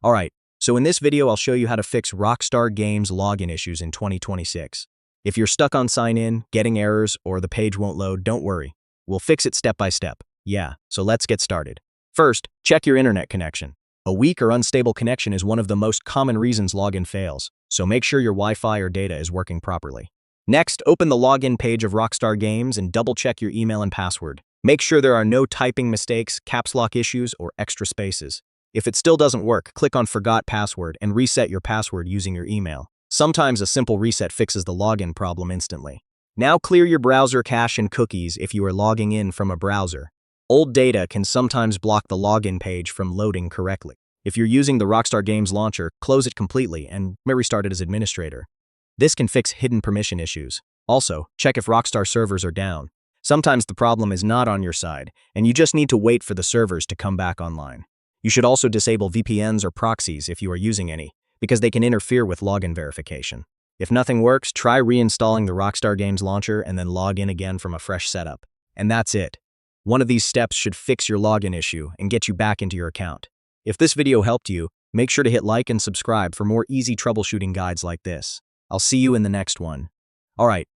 Alright, so in this video I'll show you how to fix Rockstar Games login issues in 2026. If you're stuck on sign in, getting errors, or the page won't load, don't worry. We'll fix it step by step. Yeah, so let's get started. First, check your internet connection. A weak or unstable connection is one of the most common reasons login fails, so make sure your Wi-Fi or data is working properly. Next, open the login page of Rockstar Games and double-check your email and password. Make sure there are no typing mistakes, caps lock issues, or extra spaces. If it still doesn't work, click on Forgot Password and reset your password using your email. Sometimes a simple reset fixes the login problem instantly. Now clear your browser cache and cookies if you are logging in from a browser. Old data can sometimes block the login page from loading correctly. If you're using the Rockstar Games Launcher, close it completely and restart it as administrator. This can fix hidden permission issues. Also, check if Rockstar servers are down. Sometimes the problem is not on your side, and you just need to wait for the servers to come back online. You should also disable VPNs or proxies if you are using any, because they can interfere with login verification. If nothing works, try reinstalling the Rockstar Games Launcher and then log in again from a fresh setup. And that's it. One of these steps should fix your login issue and get you back into your account. If this video helped you, make sure to hit like and subscribe for more easy troubleshooting guides like this. I'll see you in the next one. Alright,